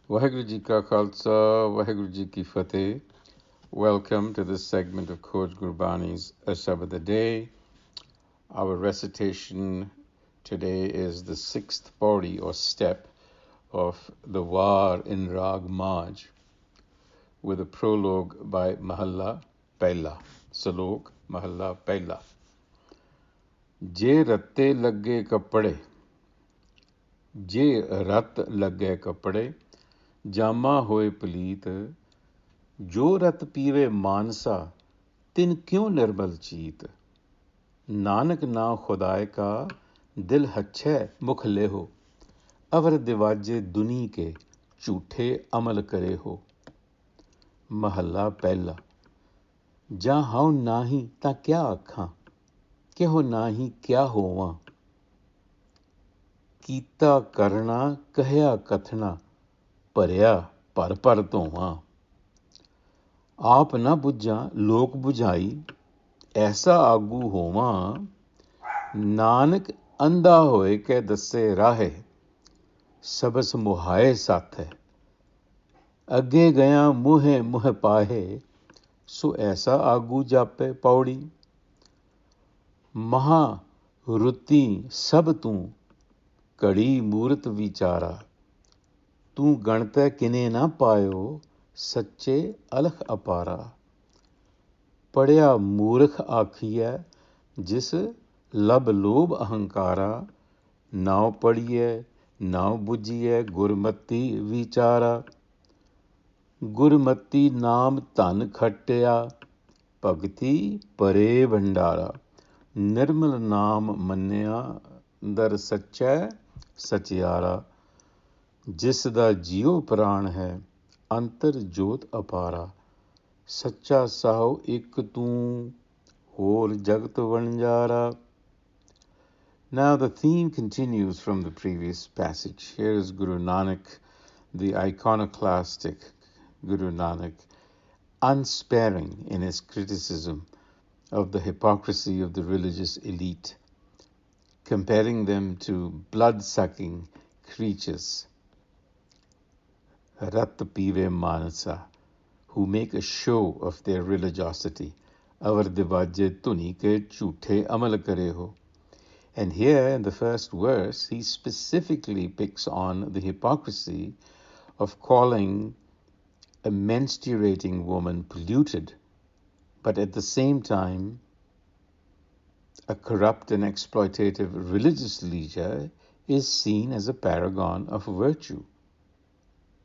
Waheguru Ji Ka Khalsa, Waheguru Ji Ki Fateh. Welcome to this segment of Coach Gurbani's a-sabad-a-day. Our recitation today is the sixth pauri or step of the War in Rag Maj with a prologue by Mahalla Pehla. Salok Mahalla Pehla. Je ratte lagge kapde, ਜੇ ਰਤ ਲੱਗੇ ਕੱਪੜੇ ਜਾਮਾ ਹੋਏ ਪਲੀਤ ਜੋ ਰਤ ਪੀਵੇ ਮਾਨਸਾ ਤਿਨ ਕਿਉਂ ਨਿਰਮਲ ਚੀਤ ਨਾਨਕ ਨਾ ਖੁਦਾਏ ਕਾ ਦਿਲ ਹੱਛੈ ਮੁਖ ਲੇਹੋ ਅਵਰ ਦਿਵਾਜੇ ਦੁਨੀ ਕੇ ਝੂਠੇ ਅਮਲ ਕਰੇ ਹੋ ਮਹੱਲਾ ਪਹਿਲਾ ਜਾਂ ਹਉ ਨਾਹੀ ਤਾਂ ਕਿਆ ਆਖਾਂ ਕਿਹੋ ਨਾਹੀ ਕਿਆ ਹੋਵਾਂ ਕੀਤਾ ਕਰਨਾ ਕਹਿਆ ਕਥਨਾ ਭਰਿਆ ਭਰ ਭਰ ਧੋਵਾਂ ਆਪ ਨਾ ਬੁੱਝਾਂ ਲੋਕ ਬੁਝਾਈ ਐਸਾ ਆਗੂ ਹੋਵਾਂ ਨਾਨਕ ਅੰਧਾ ਹੋਏ ਕੇ ਦੱਸੇ ਰਾਹੇ ਸਬਸ ਮੁਹਾਏ ਸਾਥੈ ਅੱਗੇ ਗਿਆ ਮੂਹੇ ਮੂਹ ਪਾਹੇ ਸੋ ਐਸਾ ਆਗੂ ਜਾਪੇ ਪੌੜੀ ਮਹਾ ਰੁੱਤੀ ਸਭ ਤੂੰ ਘੜੀ ਮੂਰਤ ਵਿਚਾਰਾ ਤੂੰ ਗਣਤੈ ਕਿਨੇ ਨਾ ਪਾਇਓ ਸੱਚੇ ਅਲਖ ਅਪਾਰਾ ਪੜਿਆ ਮੂਰਖ ਆਖੀਐ ਜਿਸ ਲਬ ਲੋਭ ਅਹੰਕਾਰਾ ਨਾਉ ਪੜੀਐ ਨਾਉ ਬੁਝੀਐ ਗੁਰਮਤੀ ਵਿਚਾਰਾ ਗੁਰਮਤੀ ਨਾਮ ਧਨ ਖੱਟਿਆ ਭਗਤੀ ਪਰੇ ਭੰਡਾਰਾ ਨਿਰਮਲ ਨਾਮ ਮੰਨਿਆ ਦਰ ਸੱਚੈ ਸਚਿਆਰਾ ਜਿਸ ਦਾ ਜੀਉ ਪ੍ਰਾਣ ਹੈ ਅੰਤਰ ਜੋਤ ਅਪਾਰਾ ਸੱਚਾ ਸਾਹੁ ਇੱਕ ਤੂੰ ਹੋਰ ਜਗਤ Vanjara Now the theme continues from the previous passage. Here is Guru Nanak, the iconoclastic Guru Nanak, unsparing in his criticism of the hypocrisy of the religious elite, comparing them to blood-sucking creatures, Rat Pive Manasa, who make a show of their religiosity. Avar divaje tuni ke chuthe amal kare ho. And here in the first verse, he specifically picks on the hypocrisy of calling a menstruating woman polluted, but at the same time, a corrupt and exploitative religious leader is seen as a paragon of virtue.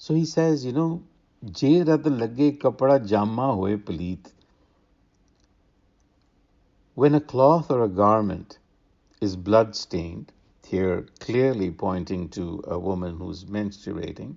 So he says, je rad lage kapda jamma hoye paleet. When a cloth or a garment is blood-stained, here clearly pointing to a woman who's menstruating,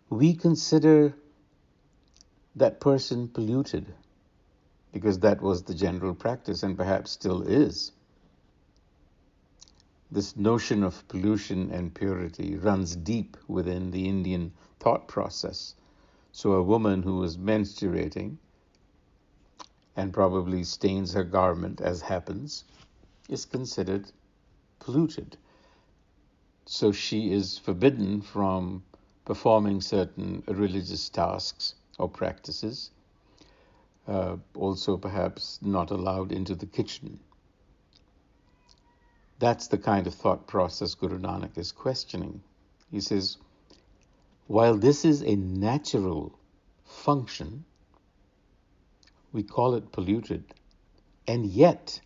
we consider that person polluted because that was the general practice and perhaps still is. This notion of pollution and purity runs deep within the Indian thought process. So a woman who is menstruating and probably stains her garment, as happens, is considered polluted. So she is forbidden from performing certain religious tasks or practices, also perhaps not allowed into the kitchen. That's the kind of thought process Guru Nanak is questioning. He says, while this is a natural function, we call it polluted, and yet,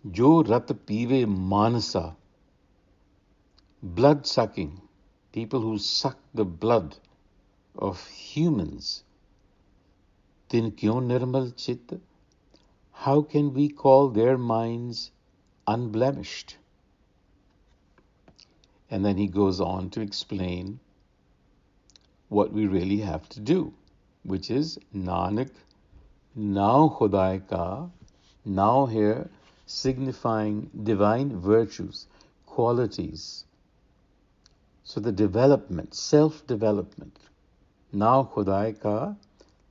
jo rat pive manasa, blood-sucking, people who suck the blood of humans, tin kyon nirmal chit, how can we call their minds unblemished? And then he goes on to explain what we really have to do, which is Nanak, now Khudai ka, now here signifying divine virtues, qualities. So the development, self-development. Now Khudai ka,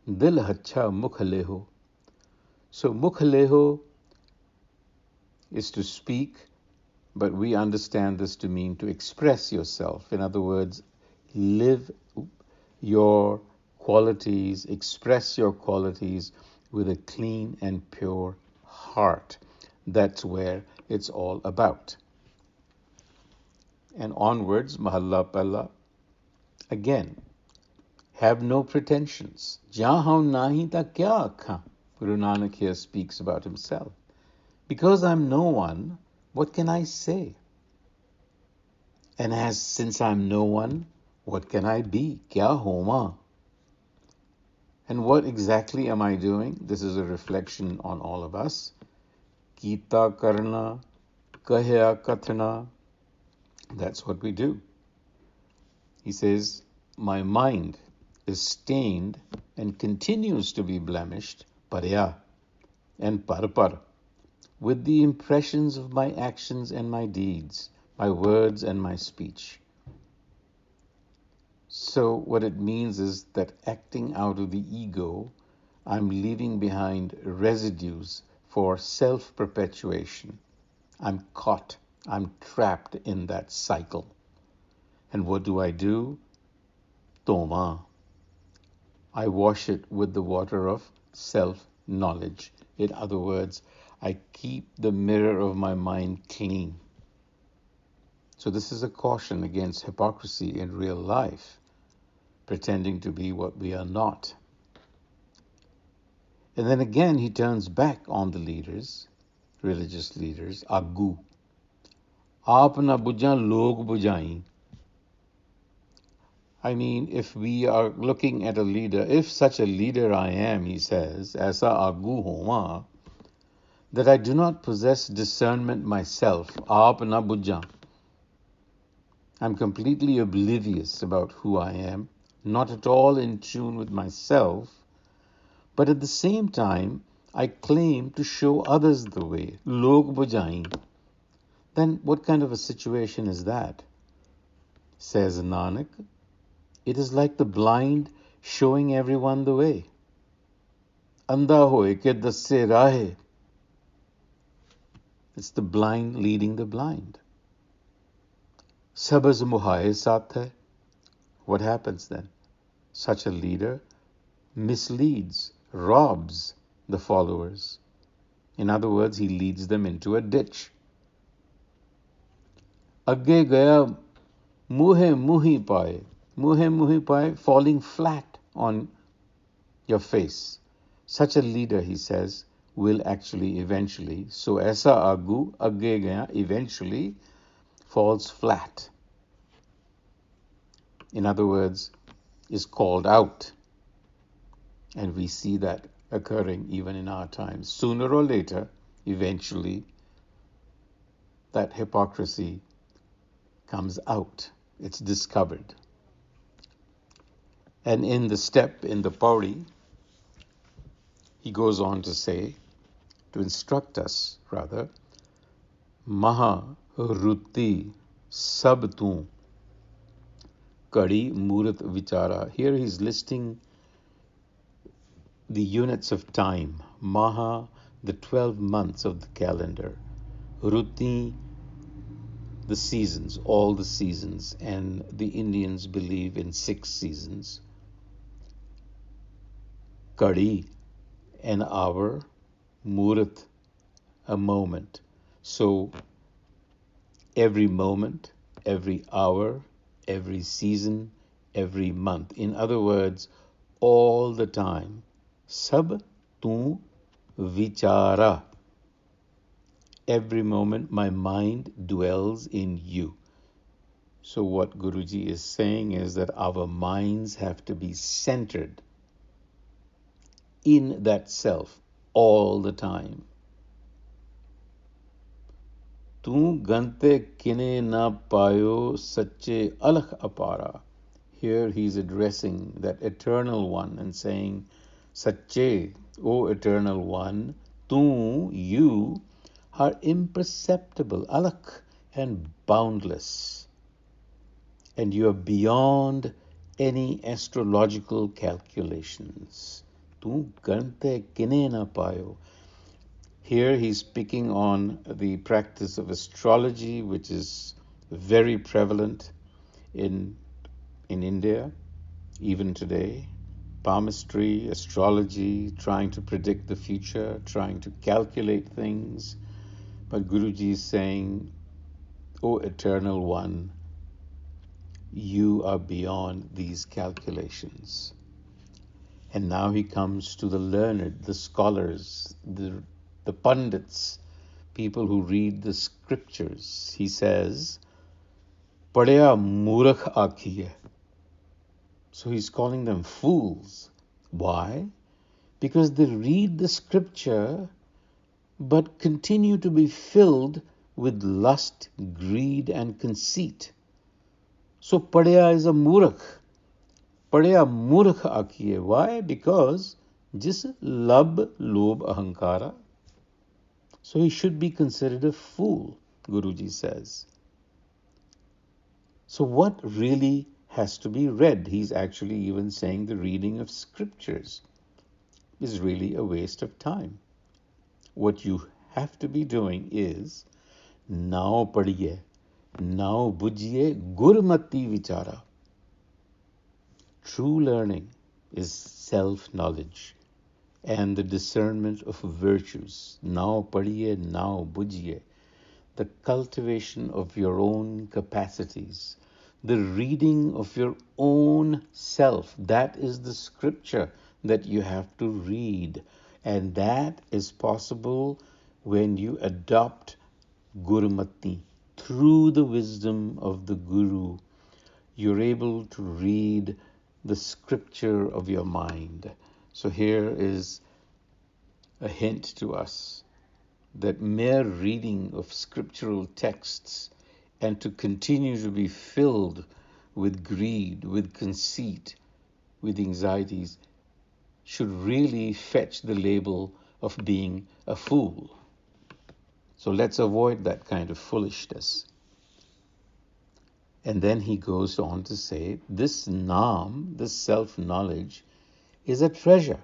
dil hacha mukh leho. So mukh leho is to speak, but we understand this to mean to express yourself. In other words, live your qualities, express your qualities with a clean and pure heart. That's where it's all about. And onwards, Mahalla Palla, again, have no pretensions. Jahan nahi ta kya akha? Guru Nanak here speaks about himself. Because I'm no one, what can I say? And since I'm no one, what can I be? Kya homa? And what exactly am I doing? This is a reflection on all of us. Kita karna, kahya kathana. That's what we do. He says, my mind is stained and continues to be blemished, parya and parpar, with the impressions of my actions and my deeds, my words and my speech. So what it means is that acting out of the ego, I'm leaving behind residues for self-perpetuation. I'm caught, I'm trapped in that cycle. And what do? Toma. I wash it with the water of self-knowledge. In other words, I keep the mirror of my mind clean. So this is a caution against hypocrisy in real life, pretending to be what we are not. And then again, he turns back on the leaders, religious leaders, Agu. Aap na bujhan log bujain. I mean, if we are looking at a leader, if such a leader I am, he says, Aisa Agu homa, that I do not possess discernment myself, aap na bujhan. I'm completely oblivious about who I am, not at all in tune with myself, but at the same time, I claim to show others the way, log bujain. Then what kind of a situation is that? Says Nanak, it is like the blind showing everyone the way. Andha hoye ke dasse rahe. It's the blind leading the blind. Sabaz muhaye saath hai. What happens then? Such a leader misleads, robs the followers. In other words, he leads them into a ditch. Agge gaya muhe muhi paaye. Muhe muhi paaye, falling flat on your face. Such a leader, he says, will actually eventually, so aisa agu, agge gaya, eventually falls flat. In other words, is called out. And we see that occurring even in our times. Sooner or later, eventually, that hypocrisy comes out. It's discovered. And in the pauri, he goes on to say, to instruct us, rather, Maha Ruti Sab Tu Kadi Murat Vichara. Here he's listing the units of time. Maha, the 12 months of the calendar. Ruti, the seasons, all the seasons. And the Indians believe in 6 seasons. Kadi, an hour. Murat, a moment. So every moment, every hour, every season, every month. In other words, all the time. Sab tu vichara. Every moment my mind dwells in you. So what Guruji is saying is that our minds have to be centered in that self all the time. Tu gante kine na payo sache alakh apara. Here he's addressing that eternal one and saying, Sache, O eternal one, tu, you, are imperceptible, alakh, and boundless. And you are beyond any astrological calculations. Tu gante kine na payo. Here he's speaking on the practice of astrology, which is very prevalent in in India, even today. Palmistry, astrology, trying to predict the future, trying to calculate things. But Guruji is saying, O Eternal One, you are beyond these calculations. And now he comes to the learned, the scholars, the pundits, people who read the scriptures. He says, Padya Murakh Akhiye. So he's calling them fools. Why? Because they read the scripture but continue to be filled with lust, greed, and conceit. So Padya is a Murakh. Padya Murakh Akhiye. Why? Because jis lab lob ahankara. So he should be considered a fool, Guruji says. So what really has to be read? He's actually even saying the reading of scriptures is really a waste of time. What you have to be doing is now padhiye, now bujhiye, gurmati vichara. True learning is self-knowledge and the discernment of virtues. Now padhiye, now bujhiye. The cultivation of your own capacities, the reading of your own self. That is the scripture that you have to read. And that is possible when you adopt Gurumati. Through the wisdom of the Guru, you're able to read the scripture of your mind. So here is a hint to us that mere reading of scriptural texts and to continue to be filled with greed, with conceit, with anxieties should really fetch the label of being a fool. So let's avoid that kind of foolishness. And then he goes on to say, this naam, this self-knowledge, is a treasure.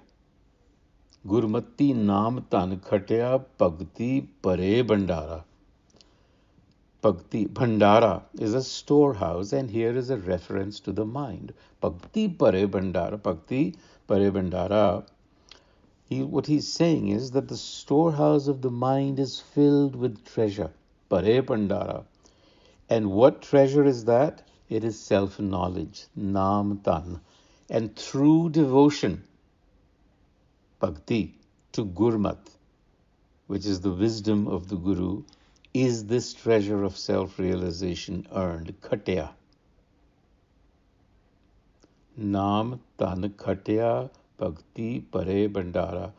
Gurmati naam tan khatya bhakti pare bandara. Bhakti Bhandara is a storehouse, and here is a reference to the mind. Bhakti Pare Bhandara, Bhakti Pare Bhandara. What he's saying is that the storehouse of the mind is filled with treasure. Pare Bhandara. And what treasure is that? It is self-knowledge, Nam Tan. And through devotion, Bhakti, to Gurmat, which is the wisdom of the Guru, is this treasure of self-realization earned. Khatya. Naam tan khatya bhakti pare bandara.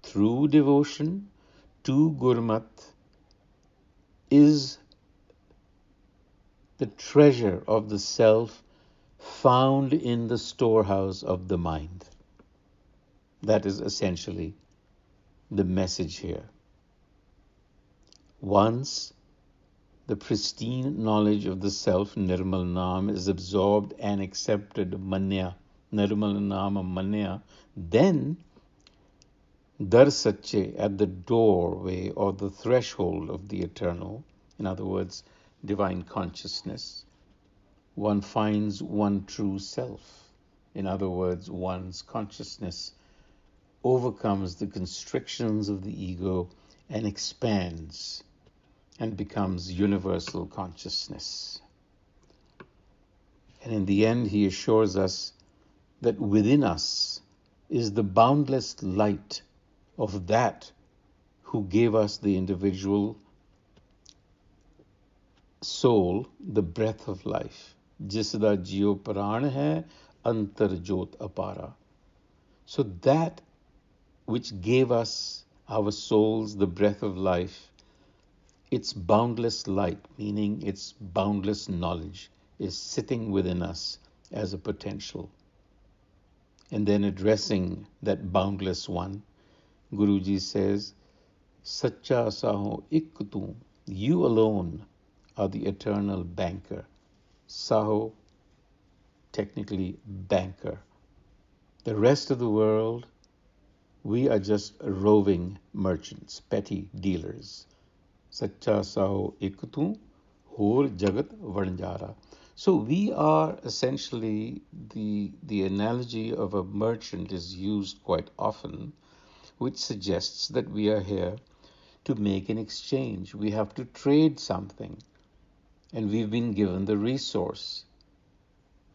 Through devotion to Gurmat is the treasure of the self found in the storehouse of the mind. That is essentially the message here. Once the pristine knowledge of the self, Nirmal Naam, is absorbed and accepted, Manya, Nirmal Naam Manya, then Dar Sache, at the doorway or the threshold of the eternal, in other words, divine consciousness, one finds one true self. In other words, one's consciousness overcomes the constrictions of the ego and expands and becomes universal consciousness. And in the end, he assures us that within us is the boundless light of that who gave us the individual soul, the breath of life. Jisda jio pran hai, antar jot apara. So that which gave us our souls the breath of life, its boundless light, meaning its boundless knowledge, is sitting within us as a potential. And then addressing that boundless one, Guruji says, Sacha saho ik tu, you alone are the eternal banker. Saho, technically banker. The rest of the world, we are just roving merchants, petty dealers. Sacha saho ik tu, hor jagat vanjara. So we are essentially, the analogy of a merchant is used quite often, which suggests that we are here to make an exchange. We have to trade something, and we've been given the resource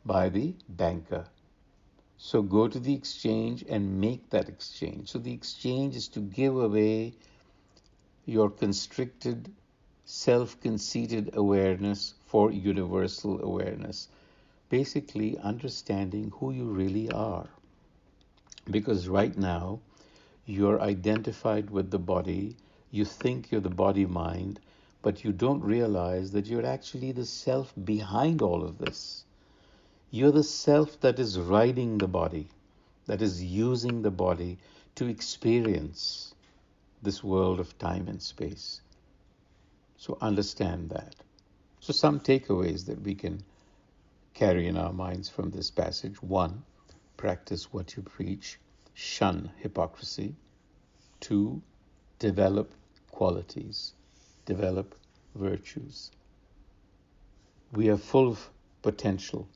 by the banker. So go to the exchange and make that exchange. So the exchange is to give away your constricted, self-conceited awareness for universal awareness. Basically, understanding who you really are. Because right now, you're identified with the body, you think you're the body mind, but you don't realize that you're actually the self behind all of this. You're the self that is riding the body, that is using the body to experience this world of time and space. So understand that. So some takeaways that we can carry in our minds from this passage. 1, practice what you preach. Shun hypocrisy. 2, develop qualities. Develop virtues. We are full of potential,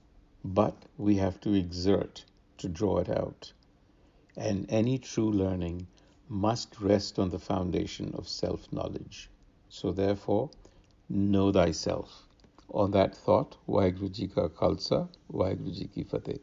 but we have to exert to draw it out. And any true learning must rest on the foundation of self-knowledge. So therefore, know thyself. On that thought, Waheguru Ji Ka Khalsa, Waheguru Ji Ki Fateh.